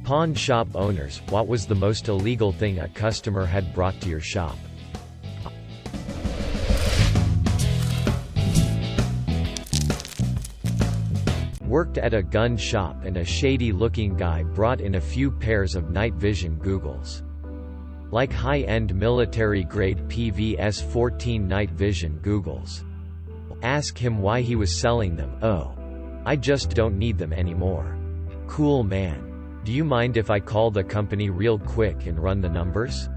Pawn shop owners, what was the most illegal thing a customer had brought to your shop? Worked at a gun shop and a shady-looking guy brought in a few pairs of night vision goggles. Like high-end military-grade PVS-14 night vision goggles. Ask him why he was selling them. "Oh, I just don't need them anymore." "Cool, man. Do you mind if I call the company real quick and run the numbers?"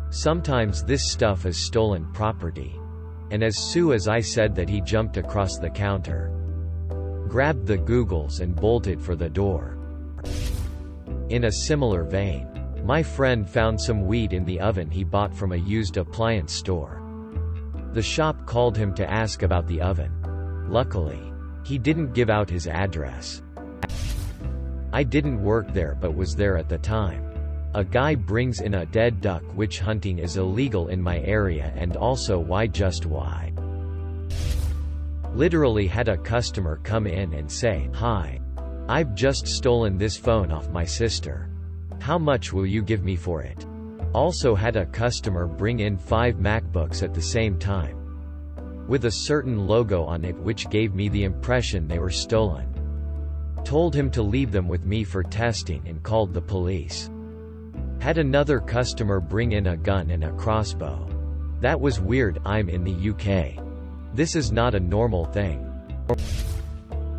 Sometimes this stuff is stolen property. And as soon as I said that, he jumped across the counter, grabbed the goggles and bolted for the door. In a similar vein, my friend found some weed in the oven he bought from a used appliance store. The shop called him to ask about the oven. Luckily, he didn't give out his address. I didn't work there but was there at the time. A guy brings in a dead duck. Witch hunting is illegal in my area, and also why literally had a customer come in and say, "Hi, I've just stolen this phone off my sister. How much will you give me for it?" Also had a customer bring in 5 MacBooks at the same time, with a certain logo on it which gave me the impression they were stolen. Told him to leave them with me for testing and called the police. Had another customer bring in a gun and a crossbow. That was weird. I'm in the UK. This is not a normal thing.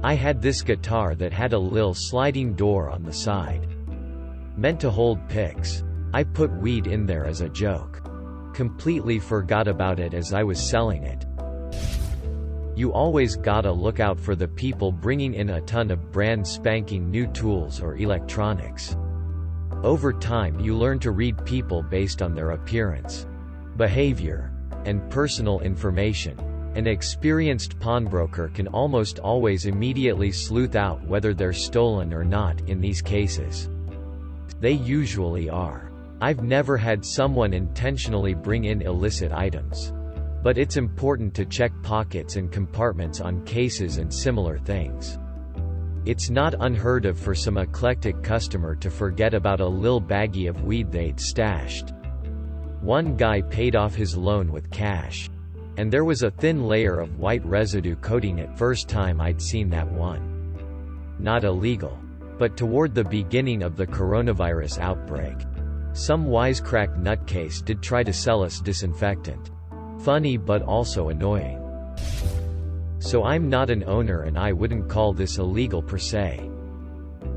I had this guitar that had a lil sliding door on the side. Meant to hold picks. I put weed in there as a joke. Completely forgot about it as I was selling it. You always gotta look out for the people bringing in a ton of brand spanking new tools or electronics. Over time you learn to read people based on their appearance, behavior, and personal information. An experienced pawnbroker can almost always immediately sleuth out whether they're stolen or not in these cases. They usually are. I've never had someone intentionally bring in illicit items. But it's important to check pockets and compartments on cases and similar things. It's not unheard of for some eclectic customer to forget about a lil baggie of weed they'd stashed. One guy paid off his loan with cash, and there was a thin layer of white residue coating it. First time I'd seen that one. Not illegal. But toward the beginning of the coronavirus outbreak, some wisecrack nutcase did try to sell us disinfectant. Funny but also annoying. So I'm not an owner and I wouldn't call this illegal per se.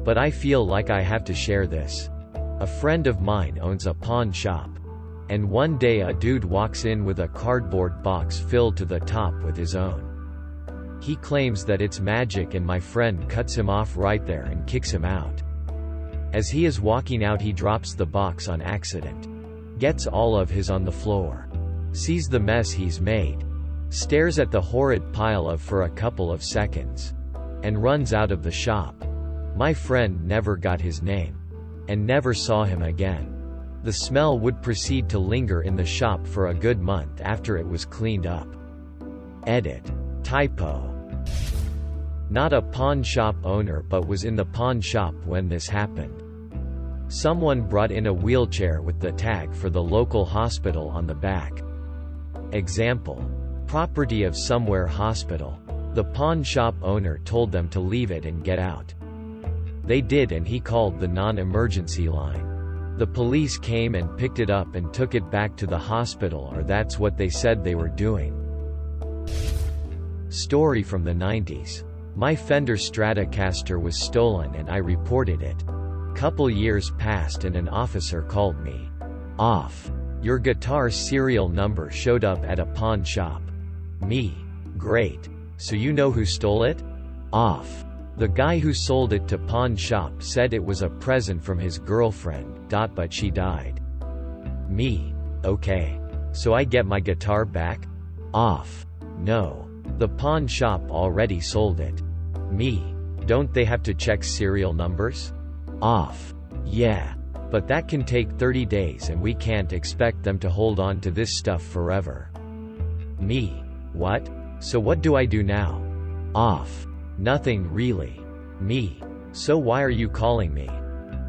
But I feel like I have to share this. A friend of mine owns a pawn shop. And one day a dude walks in with a cardboard box filled to the top with his own. He claims that it's magic and my friend cuts him off right there and kicks him out. As he is walking out he drops the box on accident. Gets all of his on the floor. Sees the mess he's made. Stares at the horrid pile of for a couple of seconds. And runs out of the shop. My friend never got his name. And never saw him again. The smell would proceed to linger in the shop for a good month after it was cleaned up. Edit. Typo. Not a pawn shop owner but was in the pawn shop when this happened. Someone brought in a wheelchair with the tag for the local hospital on the back. Example. Property of somewhere hospital. The pawn shop owner told them to leave it and get out. They did and he called the non-emergency line. The police came and picked it up and took it back to the hospital, or that's what they said they were doing. Story from the 90s. My Fender Stratocaster was stolen and I reported it. Couple years passed and an officer called me. Off. Your guitar's serial number showed up at a pawn shop. Me. Great. So you know who stole it? Off. The guy who sold it to pawn shop said it was a present from his girlfriend, but she died. Me. Okay. So I get my guitar back? Off. No. The pawn shop already sold it. Me. Don't they have to check serial numbers? Off. Yeah. But that can take 30 days and we can't expect them to hold on to this stuff forever. Me. What? So what do I do now? Off. Nothing really. Me. So why are you calling me?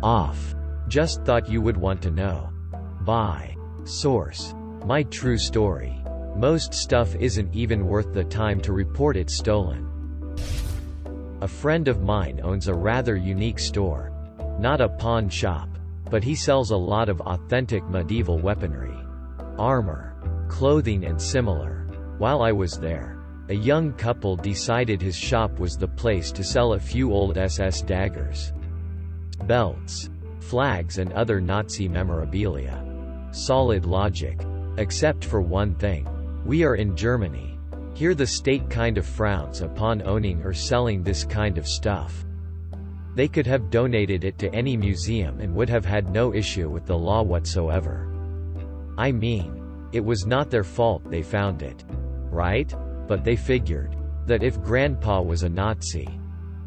Off. Just thought you would want to know. By source. My true story. Most stuff isn't even worth the time to report it stolen. A friend of mine owns a rather unique store. Not a pawn shop, but he sells a lot of authentic medieval weaponry. Armor, clothing and similar. While I was there, a young couple decided his shop was the place to sell a few old SS daggers, belts, flags and other Nazi memorabilia. Solid logic. Except for one thing. We are in Germany. Here the state kind of frowns upon owning or selling this kind of stuff. They could have donated it to any museum and would have had no issue with the law whatsoever. I mean, it was not their fault they found it. Right? But they figured that if Grandpa was a Nazi,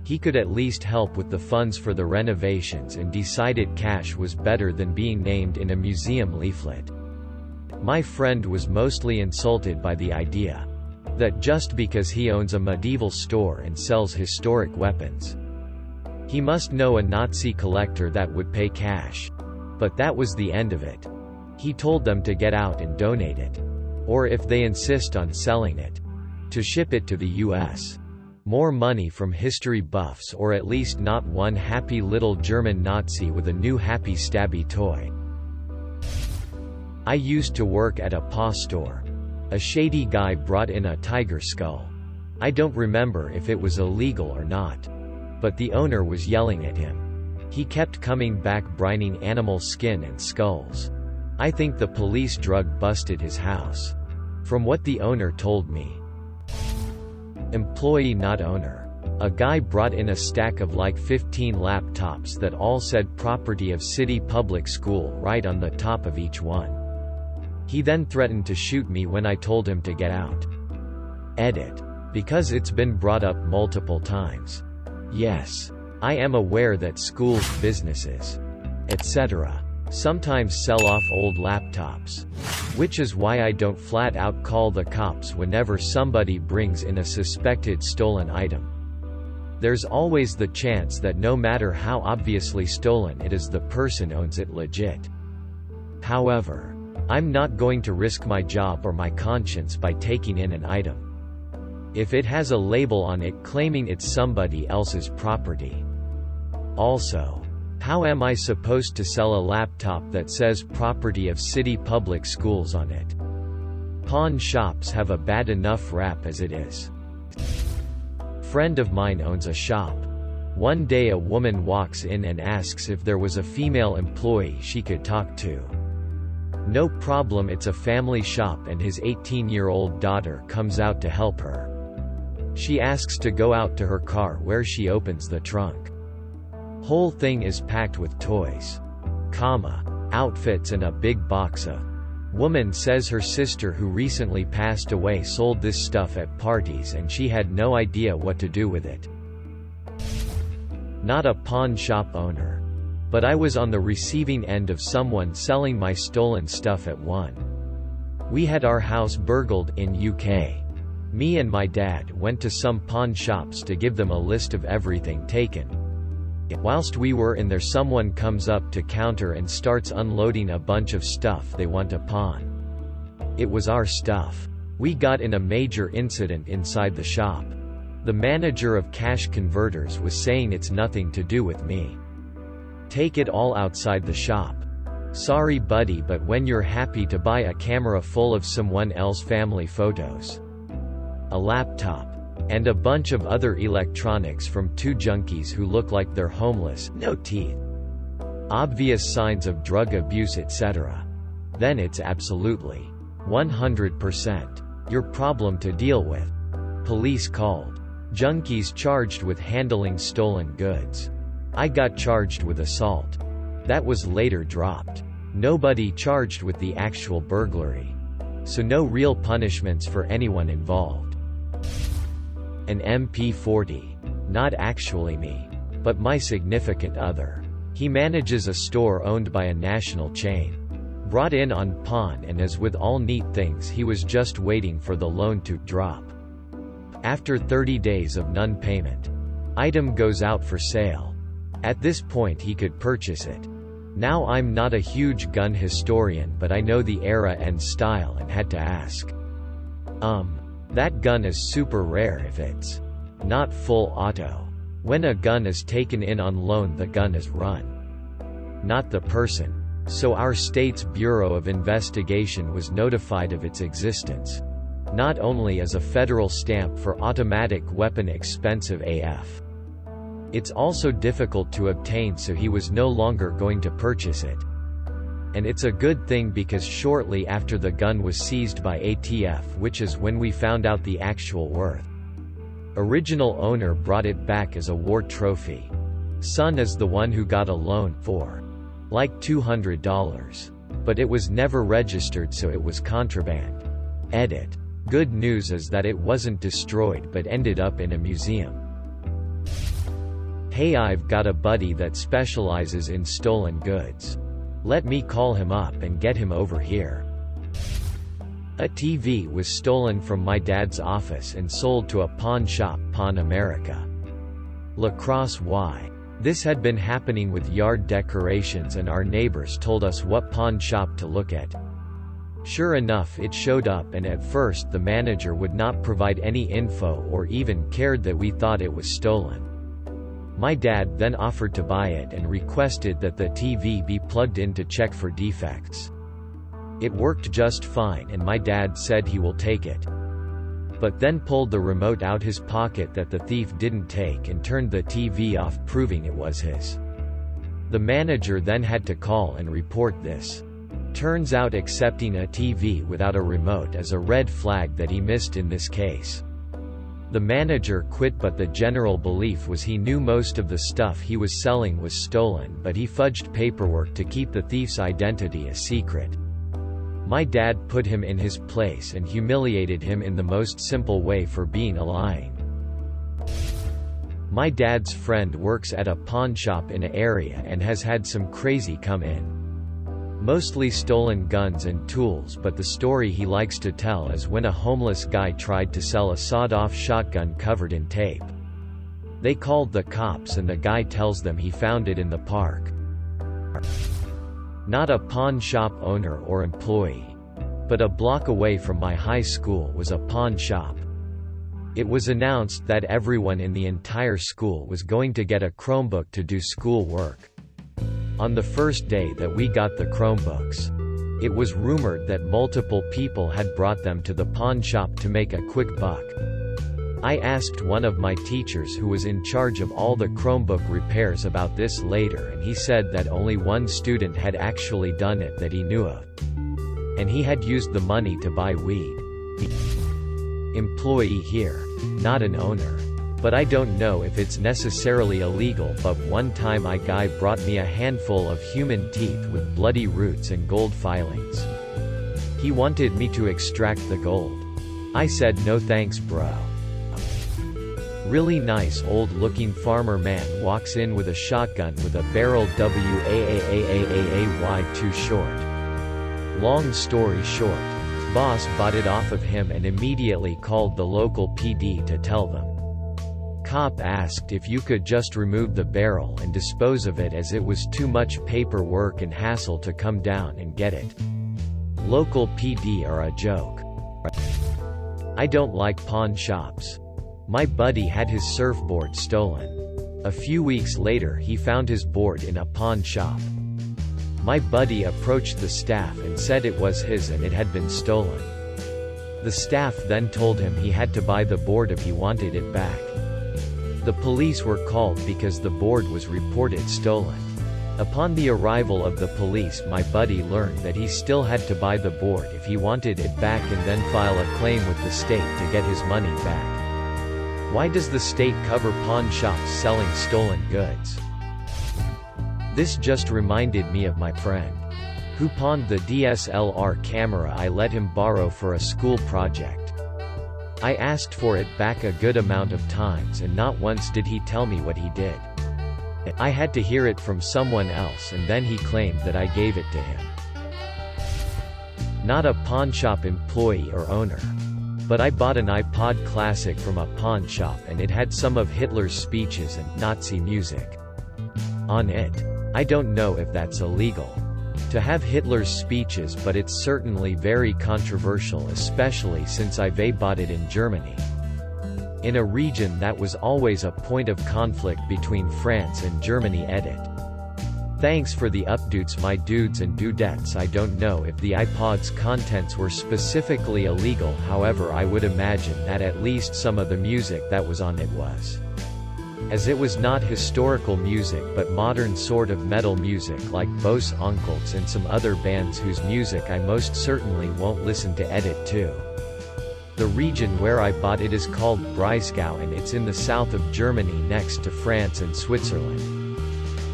he could at least help with the funds for the renovations and decided cash was better than being named in a museum leaflet. My friend was mostly insulted by the idea that just because he owns a medieval store and sells historic weapons, he must know a Nazi collector that would pay cash. But that was the end of it. He told them to get out and donate it. Or if they insist on selling it, to ship it to the US. More money from history buffs, or at least not one happy little German Nazi with a new happy stabby toy. I used to work at a paw store. A shady guy brought in a tiger skull. I don't remember if it was illegal or not. But the owner was yelling at him. He kept coming back brining animal skin and skulls. I think the police drug busted his house. From what the owner told me. Employee not owner. A guy brought in a stack of like 15 laptops that all said property of city public school right on the top of each one. He then threatened to shoot me when I told him to get out. Edit. Because it's been brought up multiple times. Yes. I am aware that schools, businesses, etc. sometimes sell off old laptops. Which is why I don't flat out call the cops whenever somebody brings in a suspected stolen item. There's always the chance that no matter how obviously stolen it is, the person owns it legit. However, I'm not going to risk my job or my conscience by taking in an item if it has a label on it claiming it's somebody else's property. Also, how am I supposed to sell a laptop that says property of city public schools on it? Pawn shops have a bad enough rap as it is. Friend of mine owns a shop. One day a woman walks in and asks if there was a female employee she could talk to. No problem, it's a family shop and his 18-year-old daughter comes out to help her. She asks to go out to her car where she opens the trunk. Whole thing is packed with toys, outfits and a big box of. Woman says her sister who recently passed away sold this stuff at parties and she had no idea what to do with it. Not a pawn shop owner. But I was on the receiving end of someone selling my stolen stuff at one. We had our house burgled in UK. Me and my dad went to some pawn shops to give them a list of everything taken. Whilst we were in there, someone comes up to counter and starts unloading a bunch of stuff they want to pawn. It was our stuff. We got in a major incident inside the shop. The manager of cash converters was saying it's nothing to do with me. Take it all outside the shop. Sorry buddy, but when you're happy to buy a camera full of someone else's family photos, a laptop, and a bunch of other electronics from two junkies who look like they're homeless, no teeth, obvious signs of drug abuse etc., then it's absolutely 100% your problem to deal with. Police called. Junkies charged with handling stolen goods. I got charged with assault. That was later dropped. Nobody charged with the actual burglary. So no real punishments for anyone involved. An MP40. Not actually me, but my significant other. He manages a store owned by a national chain. Brought in on pawn, and as with all neat things, he was just waiting for the loan to drop. After 30 days of non-payment, item goes out for sale. At this point he could purchase it. Now I'm not a huge gun historian, but I know the era and style and had to ask. That gun is super rare if it's not full auto. When a gun is taken in on loan, the gun is run, not the person. So our state's Bureau of Investigation was notified of its existence. Not only is a federal stamp for automatic weapon expensive AF, it's also difficult to obtain, so he was no longer going to purchase it. And it's a good thing, because shortly after the gun was seized by ATF, which is when we found out the actual worth. Original owner brought it back as a war trophy. Son is the one who got a loan for like $200. But it was never registered, so it was contraband. Edit. Good news is that it wasn't destroyed but ended up in a museum. Hey, I've got a buddy that specializes in stolen goods. Let me call him up and get him over here. A TV was stolen from my dad's office and sold to a pawn shop, Pawn America. La Crosse, Y. This had been happening with yard decorations, and our neighbors told us what pawn shop to look at. Sure enough, it showed up, and at first the manager would not provide any info or even cared that we thought it was stolen. My dad then offered to buy it and requested that the TV be plugged in to check for defects. It worked just fine, and my dad said he will take it. But then pulled the remote out his pocket that the thief didn't take and turned the TV off, proving it was his. The manager then had to call and report this. Turns out accepting a TV without a remote is a red flag that he missed in this case. The manager quit, but the general belief was he knew most of the stuff he was selling was stolen, but he fudged paperwork to keep the thief's identity a secret. My dad put him in his place and humiliated him in the most simple way for being lying. My dad's friend works at a pawn shop in an area and has had some crazy come in. Mostly stolen guns and tools, but the story he likes to tell is when a homeless guy tried to sell a sawed-off shotgun covered in tape. They called the cops, and the guy tells them he found it in the park. Not a pawn shop owner or employee, but a block away from my high school was a pawn shop. It was announced that everyone in the entire school was going to get a Chromebook to do school work. On the first day that we got the Chromebooks, it was rumored that multiple people had brought them to the pawn shop to make a quick buck. I asked one of my teachers who was in charge of all the Chromebook repairs about this later, and he said that only one student had actually done it that he knew of. And he had used the money to buy weed. Employee here, not an owner. But I don't know if it's necessarily illegal, but one time a guy brought me a handful of human teeth with bloody roots and gold filings. He wanted me to extract the gold. I said no thanks, bro. Really nice old-looking farmer man walks in with a shotgun with a barrel WAAAAAAY too short. Long story short, boss bought it off of him and immediately called the local PD to tell them. Cop asked if you could just remove the barrel and dispose of it, as it was too much paperwork and hassle to come down and get it. Local PD are a joke. I don't like pawn shops. My buddy had his surfboard stolen. A few weeks later he found his board in a pawn shop. My buddy approached the staff and said it was his and it had been stolen. The staff then told him he had to buy the board if he wanted it back. The police were called because the board was reported stolen. Upon the arrival of the police, my buddy learned that he still had to buy the board if he wanted it back and then file a claim with the state to get his money back. Why does the state cover pawn shops selling stolen goods? This just reminded me of my friend who pawned the DSLR camera I let him borrow for a school project. I asked for it back a good amount of times, and not once did he tell me what he did. I had to hear it from someone else, and then he claimed that I gave it to him. Not a pawn shop employee or owner. But I bought an iPod Classic from a pawn shop, and it had some of Hitler's speeches and Nazi music. On it. I don't know if that's illegal to have Hitler's speeches, but it's certainly very controversial, especially since I've bought it in Germany, in a region that was always a point of conflict between France and Germany. Edit. Thanks for the updates, my dudes and dudettes. I don't know if the iPod's contents were specifically illegal, however I would imagine that at least some of the music that was on it was, as it was not historical music but modern sort of metal music like Bose Onkels and some other bands whose music I most certainly won't listen to. Edit 2. The region where I bought it is called Breisgau and it's in the south of Germany next to France and Switzerland,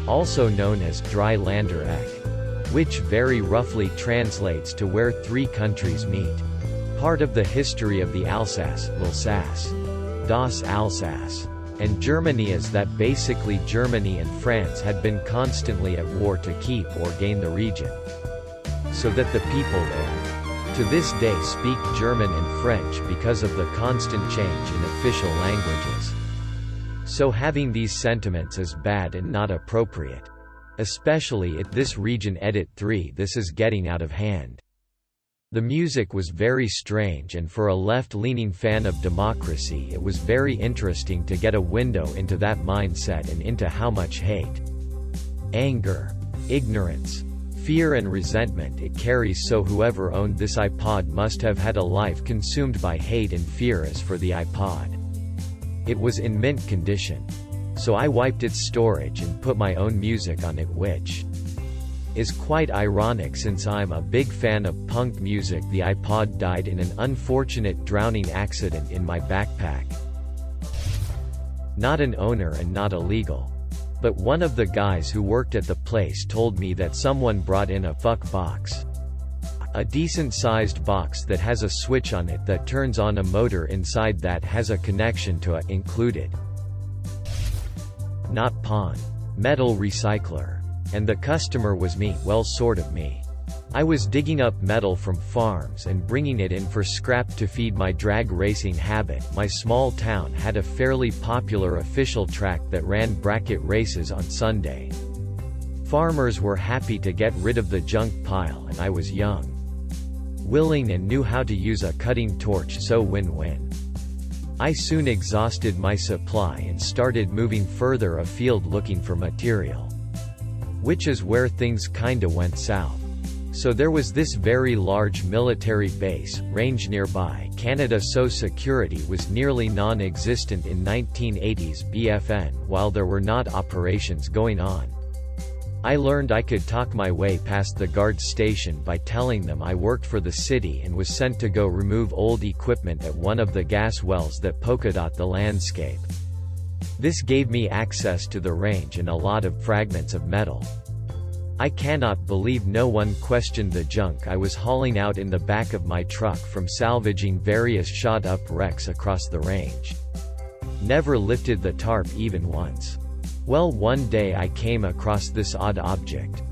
also known as Dreiländereck, which very roughly translates to where three countries meet. Part of the history of the Alsace, l'Alsace, das Alsace, and Germany is that basically Germany and France had been constantly at war to keep or gain the region, so that the people there, to this day, speak German and French because of the constant change in official languages. So having these sentiments is bad and not appropriate, especially at this region. Edit 3. This is getting out of hand. The music was very strange, and for a left-leaning fan of democracy it was very interesting to get a window into that mindset and into how much hate, anger, ignorance, fear and resentment it carries. So whoever owned this iPod must have had a life consumed by hate and fear. As for the iPod, it was in mint condition, so I wiped its storage and put my own music on it, which is quite ironic since I'm a big fan of punk music. The iPod died in an unfortunate drowning accident in my backpack. Not an owner and not illegal, but one of the guys who worked at the place told me that someone brought in a fuck box, a decent-sized box that has a switch on it that turns on a motor inside that has a connection to a included, not pawn, metal recycler. And the customer was me, well, sort of me. I was digging up metal from farms and bringing it in for scrap to feed my drag racing habit. My small town had a fairly popular official track that ran bracket races on Sunday. Farmers were happy to get rid of the junk pile, and I was young, willing, and knew how to use a cutting torch, so win-win. I soon exhausted my supply and started moving further afield looking for material, which is where things kinda went south. So there was this very large military base range nearby Canada, so security was nearly non-existent in 1980s BFN while there were not operations going on. I learned I could talk my way past the guard station by telling them I worked for the city and was sent to go remove old equipment at one of the gas wells that polka-dot the landscape. This gave me access to the range and a lot of fragments of metal. I cannot believe no one questioned the junk I was hauling out in the back of my truck from salvaging various shot-up wrecks across the range. Never lifted the tarp even once. Well, one day I came across this odd object.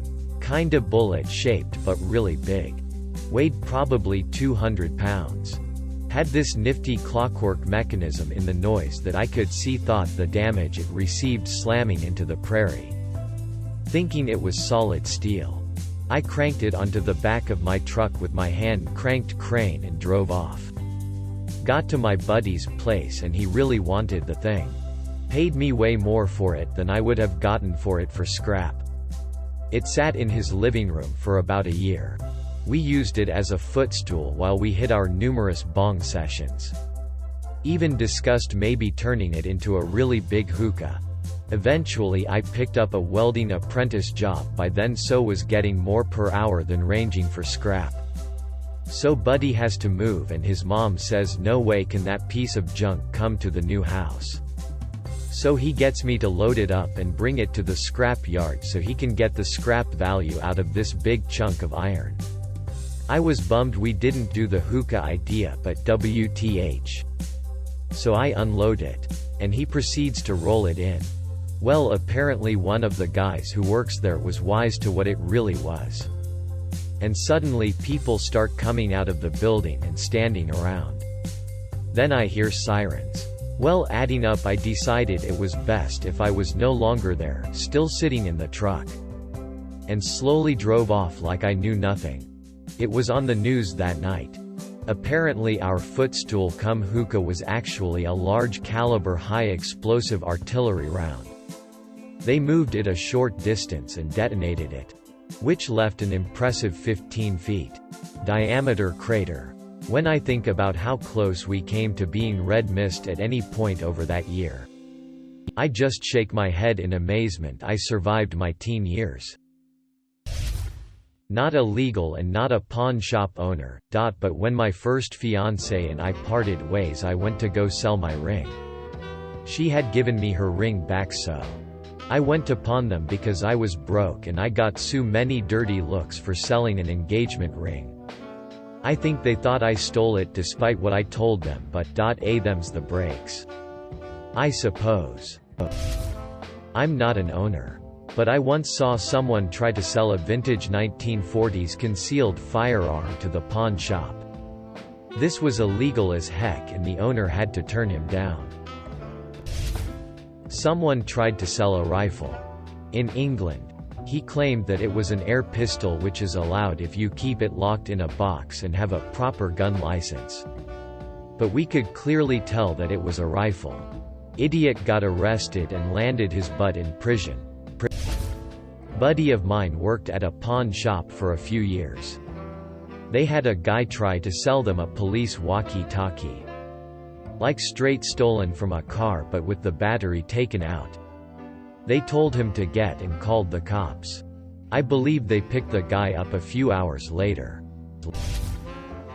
Kinda bullet-shaped but really big. Weighed probably 200 pounds. Had this nifty clockwork mechanism in the noise that I could see. Thought the damage it received slamming into the prairie. Thinking it was solid steel, I cranked it onto the back of my truck with my hand-cranked crane and drove off. Got to my buddy's place and he really wanted the thing. Paid me way more for it than I would have gotten for it for scrap. It sat in his living room for about a year. We used it as a footstool while we hit our numerous bong sessions. Even discussed maybe turning it into a really big hookah. Eventually I picked up a welding apprentice job by then, so was getting more per hour than ranging for scrap. So buddy has to move and his mom says no way can that piece of junk come to the new house. So he gets me to load it up and bring it to the scrap yard so he can get the scrap value out of this big chunk of iron. I was bummed we didn't do the hookah idea, but WTH. So I unload it, and he proceeds to roll it in. Well, apparently one of the guys who works there was wise to what it really was. And suddenly people start coming out of the building and standing around. Then I hear sirens. Well, adding up, I decided it was best if I was no longer there, still sitting in the truck. And slowly drove off like I knew nothing. It was on the news that night. Apparently our footstool cum hookah was actually a large caliber high explosive artillery round. They moved it a short distance and detonated it, which left an impressive 15 feet diameter crater. When I think about how close we came to being red mist at any point over that year, I just shake my head in amazement I survived my teen years. Not illegal and not a pawn shop owner, but when my first fiancée and I parted ways, I went to go sell my ring. She had given me her ring back, so I went to pawn them because I was broke and I got so many dirty looks for selling an engagement ring. I think they thought I stole it despite what I told them, but them's the breaks, I suppose. I'm not an owner, but I once saw someone try to sell a vintage 1940s concealed firearm to the pawn shop. This was illegal as heck and the owner had to turn him down. Someone tried to sell a rifle in England. He claimed that it was an air pistol, which is allowed if you keep it locked in a box and have a proper gun license. But we could clearly tell that it was a rifle. Idiot got arrested and landed his butt in prison. Buddy of mine worked at a pawn shop for a few years. They had a guy try to sell them a police walkie-talkie. Like straight stolen from a car but with the battery taken out. They told him to get and called the cops. I believe they picked the guy up a few hours later.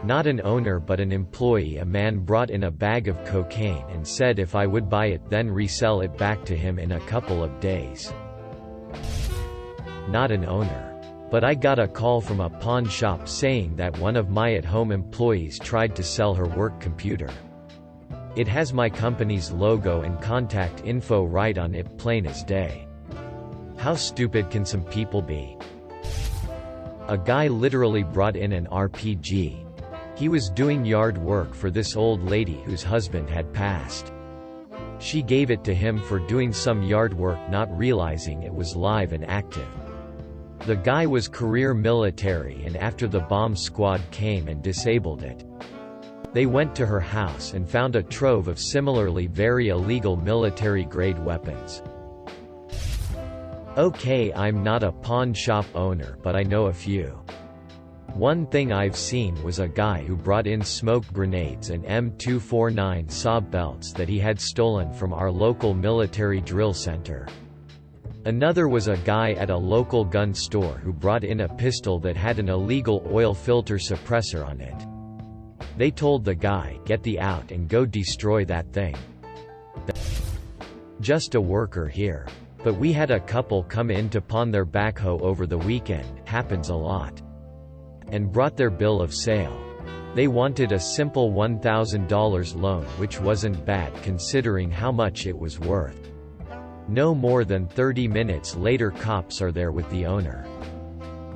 Not an owner but an employee. A man brought in a bag of cocaine and said if I would buy it then resell it back to him in a couple of days. Not an owner. But I got a call from a pawn shop saying that one of my at-home employees tried to sell her work computer. It has my company's logo and contact info right on it, plain as day. How stupid can some people be? A guy literally brought in an RPG. He was doing yard work for this old lady whose husband had passed. She gave it to him for doing some yard work, not realizing it was live and active. The guy was career military, and after the bomb squad came and disabled it, they went to her house and found a trove of similarly very illegal military-grade weapons. Okay, I'm not a pawn shop owner, but I know a few. One thing I've seen was a guy who brought in smoke grenades and M249 saw belts that he had stolen from our local military drill center. Another was a guy at a local gun store who brought in a pistol that had an illegal oil filter suppressor on it. They told the guy, "Get the out and go destroy that thing." Just a worker here. But we had a couple come in to pawn their backhoe over the weekend, happens a lot, and brought their bill of sale. They wanted a simple $1,000 loan, which wasn't bad considering how much it was worth. No more than 30 minutes later, cops are there with the owner.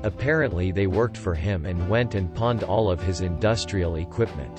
Apparently they worked for him and went and pawned all of his industrial equipment.